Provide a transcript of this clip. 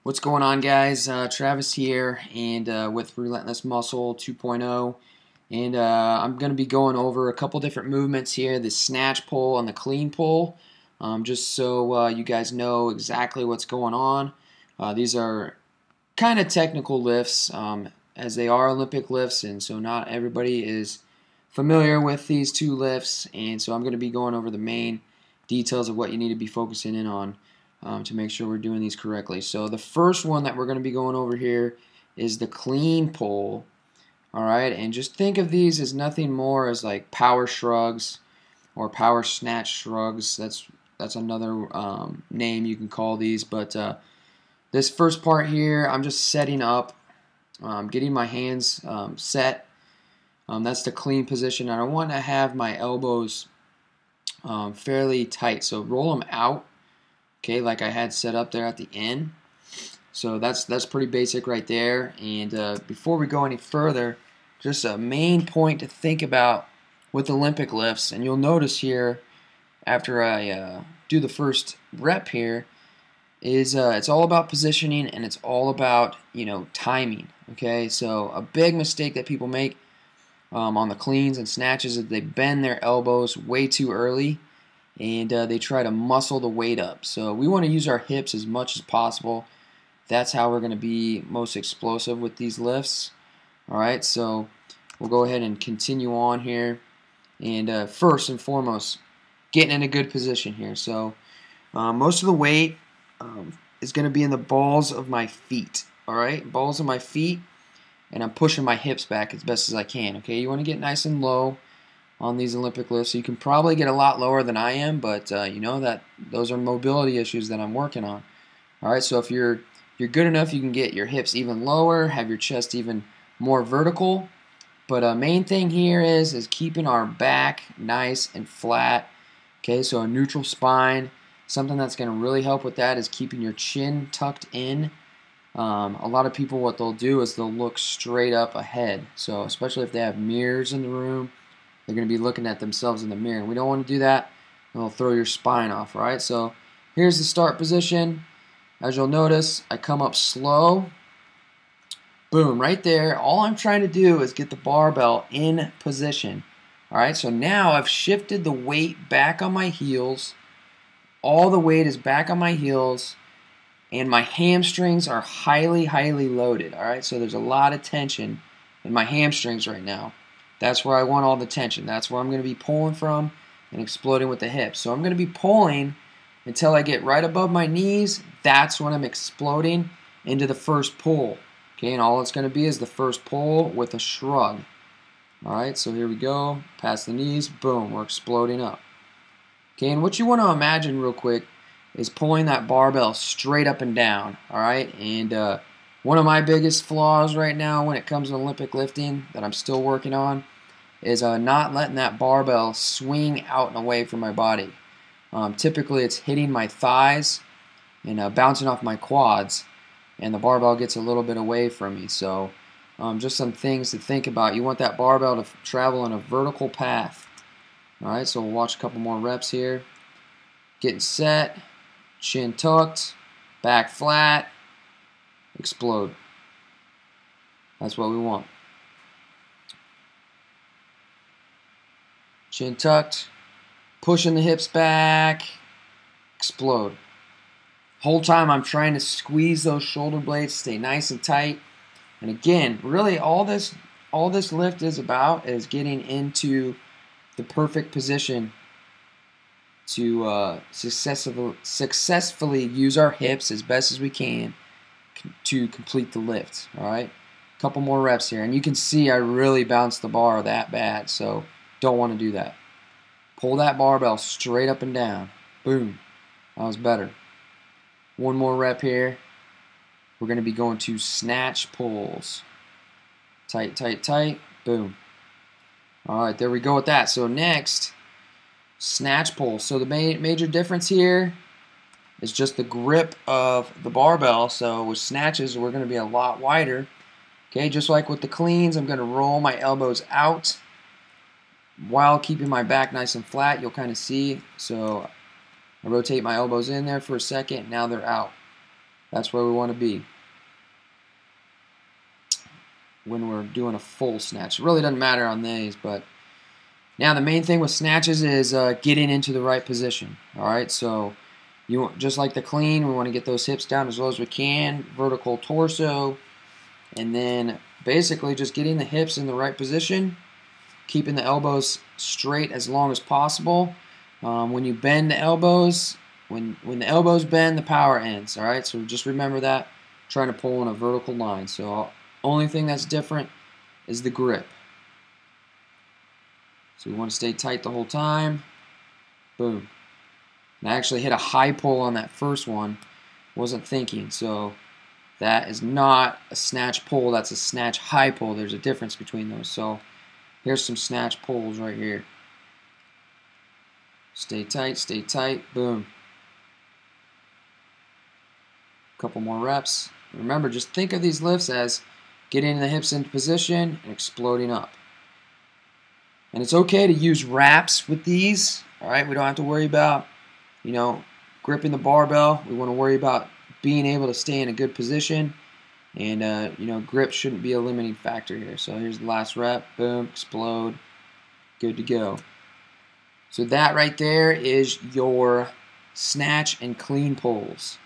What's going on, guys? Travis here, and with Relentless Muscle 2.0, and I'm going to be going over a couple different movements here: the snatch pull and the clean pull, just so you guys know exactly what's going on. These are kind of technical lifts, as they are Olympic lifts, and so not everybody is familiar with these two lifts, and so I'm going to be going over the main details of what you need to be focusing in on to make sure we're doing these correctly. So the first one that we're going to be going over here is the clean pull. All right, and just think of these as nothing more as like power shrugs or power snatch shrugs. That's another name you can call these. But this first part here, I'm just setting up, getting my hands set. That's the clean position. And I want to have my elbows fairly tight. So roll them out, okay, like I had set up there at the end. So that's pretty basic right there. And before we go any further, just a main point to think about with Olympic lifts, and you'll notice here after I do the first rep here, is it's all about positioning and it's all about timing. Okay, so a big mistake that people make on the cleans and snatches is they bend their elbows way too early and they try to muscle the weight up. So we want to use our hips as much as possible. That's how we're going to be most explosive with these lifts. Alright, so we'll go ahead and continue on here. And first and foremost, getting in a good position here. So most of the weight is going to be in the balls of my feet. Alright, balls of my feet. And I'm pushing my hips back as best as I can. Okay, you want to get nice and low on these Olympic lifts. So you can probably get a lot lower than I am, but you know that those are mobility issues that I'm working on. Alright, so if you're good enough, you can get your hips even lower, have your chest even more vertical. But main thing here is keeping our back nice and flat. Okay, so a neutral spine. Something that's going to really help with that is keeping your chin tucked in. A lot of people, what they'll do is they'll look straight up ahead. So especially if they have mirrors in the room, they're going to be looking at themselves in the mirror. And we don't want to do that. It'll throw your spine off. All right, so here's the start position. As you'll notice, I come up slow. Boom, right there. All I'm trying to do is get the barbell in position. All right, so now I've shifted the weight back on my heels. All the weight is back on my heels, and my hamstrings are highly, highly loaded. All right, so there's a lot of tension in my hamstrings right now. That's where I want all the tension. That's where I'm going to be pulling from and exploding with the hips. So I'm going to be pulling until I get right above my knees. That's when I'm exploding into the first pull. Okay, and all it's going to be is the first pull with a shrug. All right, so here we go. Past the knees, boom, we're exploding up. Okay, and what you want to imagine real quick is pulling that barbell straight up and down. All right, and one of my biggest flaws right now when it comes to Olympic lifting that I'm still working on is not letting that barbell swing out and away from my body. Typically, it's hitting my thighs and bouncing off my quads, and the barbell gets a little bit away from me. So just some things to think about. You want that barbell to travel in a vertical path. All right, so we'll watch a couple more reps here. Getting set, chin tucked, back flat, explode. That's what we want. Chin tucked, pushing the hips back, explode. Whole time I'm trying to squeeze those shoulder blades, stay nice and tight. And again, really all this lift is about is getting into the perfect position to successfully use our hips as best as we can to complete the lift. All right, a couple more reps here, and you can see I really bounced the bar that bad, so don't want to do that. Pull that barbell straight up and down. Boom, that was better. One more rep here. We're going to be going to snatch pulls. Tight, tight, tight. Boom. All right, there we go with that. So next, snatch pull. So the major difference here is just the grip of the barbell. So with snatches, we're going to be a lot wider. Okay, just like with the cleans, I'm going to roll my elbows out while keeping my back nice and flat. You'll kind of see. So I rotate my elbows in there for a second. Now they're out. That's where we want to be when we're doing a full snatch. It really doesn't matter on these, but now the main thing with snatches is getting into the right position. All right, so just like the clean, we want to get those hips down as low as we can, vertical torso, and then basically just getting the hips in the right position, keeping the elbows straight as long as possible. When you bend the elbows, when the elbows bend, the power ends. All right, so just remember that. Trying to pull in a vertical line. So only thing that's different is the grip. So we want to stay tight the whole time. Boom. And I actually hit a high pull on that first one. Wasn't thinking. So that is not a snatch pull. That's a snatch high pull. There's a difference between those. So here's some snatch pulls right here. Stay tight, boom. Couple more reps. Remember, just think of these lifts as getting the hips into position and exploding up. And it's okay to use wraps with these. All right, we don't have to worry about, gripping the barbell. We want to worry about being able to stay in a good position. And, grip shouldn't be a limiting factor here. So here's the last rep. Boom, explode. Good to go. So that right there is your snatch and clean pulls.